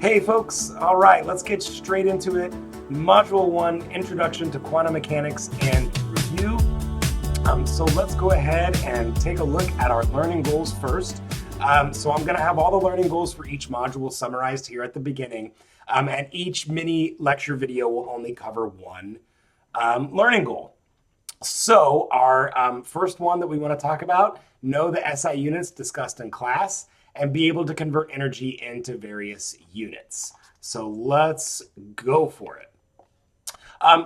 Hey folks, all right, let's get straight into it. Module 1, Introduction to Quantum Mechanics and Review. So let's go ahead and take a look at our learning goals first. So I'm going to have all the learning goals for each module summarized here at the beginning. And each mini lecture video will only cover one learning goal. So our first one that we want to talk about, know the SI units discussed in class and be able to convert energy into various units. So let's go for it.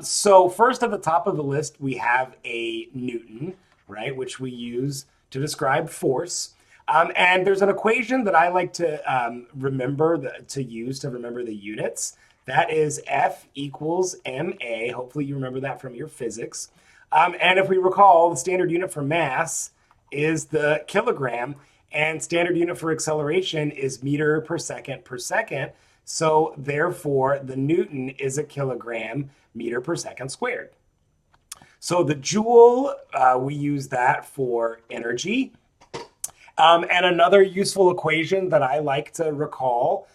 So first at the top of the list, we have a Newton, right, which we use to describe force. And there's an equation that I like to use to remember the units. That is F equals ma. Hopefully you remember that from your physics. And if we recall, the standard unit for mass is the kilogram, and standard unit for acceleration is meter per second per second. So therefore, the Newton is a kilogram meter per second squared. So the joule, we use that for energy. And another useful equation that I like to recall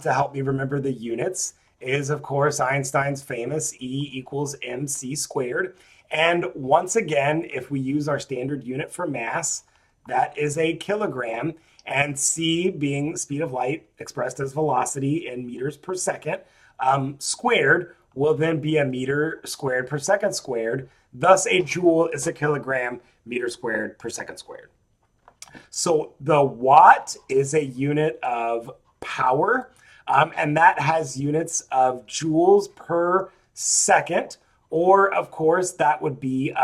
to help me remember the units is, of course, Einstein's famous E equals mc squared. And once again, if we use our standard unit for mass, that is a kilogram, and c being speed of light expressed as velocity in meters per second squared will then be a meter squared per second squared. Thus, a joule is a kilogram meter squared per second squared. So the watt is a unit of power, and that has units of joules per second, or of course, that would be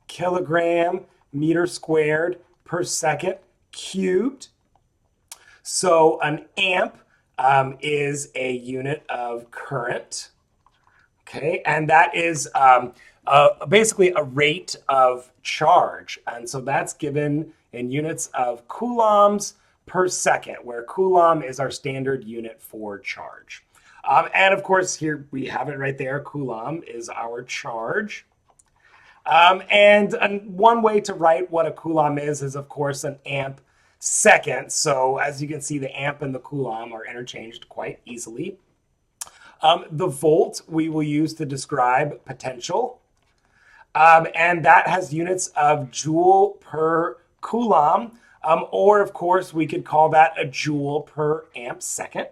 kilogram meter squared per second cubed. So an amp is a unit of current, okay? And that is basically a rate of charge. And so that's given in units of coulombs per second, where coulomb is our standard unit for charge. And of course, here we have it right there. Coulomb is our charge. And one way to write what a coulomb is, of course, an amp second. So as you can see, the amp and the coulomb are interchanged quite easily. The volt we will use to describe potential. And that has units of joule per coulomb. Or, of course, we could call that a joule per amp second.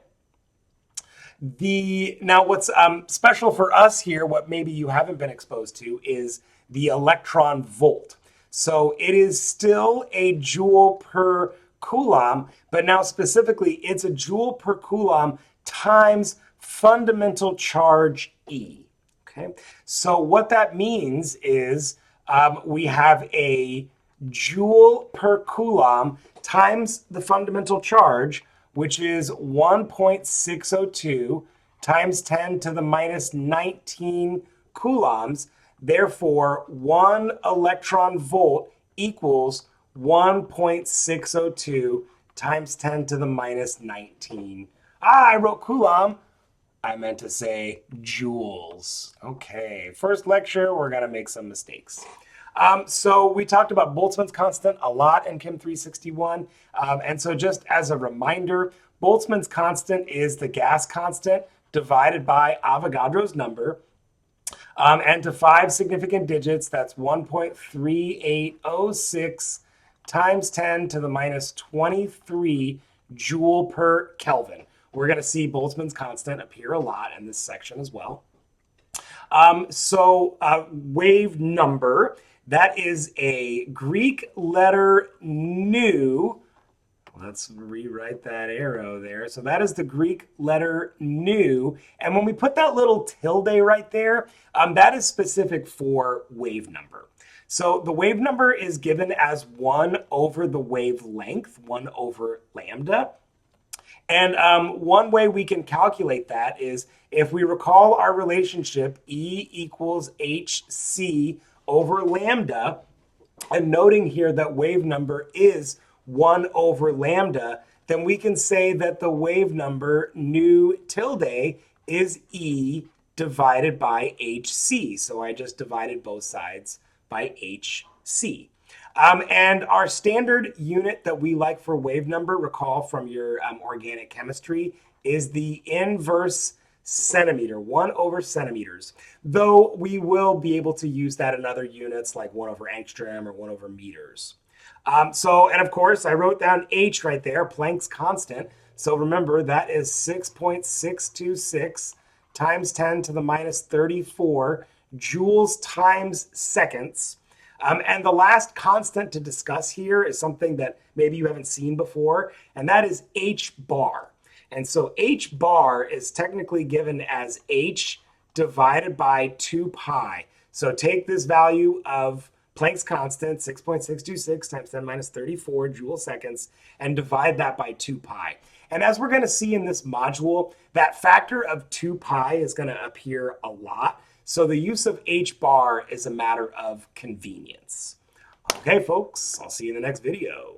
Now, what's special for us here, what maybe you haven't been exposed to, is the electron volt. So it is still a joule per coulomb, but now specifically it's a joule per coulomb times fundamental charge E. Okay, so what that means is we have a joule per coulomb times the fundamental charge, which is 1.602 times 10 to the minus 19 coulombs. Therefore, 1 electron volt equals 1.602 times 10 to the minus 19. I wrote coulomb. I meant to say joules. Okay, first lecture, we're going to make some mistakes. So we talked about Boltzmann's constant a lot in Chem 361. And so just as a reminder, Boltzmann's constant is the gas constant divided by Avogadro's number. And to 5 significant digits, that's 1.3806 times 10 to the minus 23 joule per Kelvin. We're going to see Boltzmann's constant appear a lot in this section as well. Wave number, that is a Greek letter nu. Let's rewrite that arrow there. So that is the Greek letter nu. And when we put that little tilde right there, that is specific for wave number. So the wave number is given as 1 over the wavelength, 1 over lambda. And one way we can calculate that is if we recall our relationship E equals hc over lambda, and noting here that wave number is 1 over lambda, then we can say that the wave number nu tilde is E divided by hc. So I just divided both sides by hc. And our standard unit that we like for wave number, recall from your organic chemistry, is the inverse centimeter, 1 over centimeters, though we will be able to use that in other units like 1 over angstrom or 1 over meters. And of course, I wrote down H right there, Planck's constant. So remember, that is 6.626 times 10 to the minus 34 joules times seconds. And the last constant to discuss here is something that maybe you haven't seen before, and that is H bar. And so H bar is technically given as H divided by 2 pi. So take this value of Planck's constant, 6.626 times 10 minus 34 joule seconds, and divide that by 2 pi. And as we're going to see in this module, that factor of 2 pi is going to appear a lot. So the use of H bar is a matter of convenience. Okay, folks, I'll see you in the next video.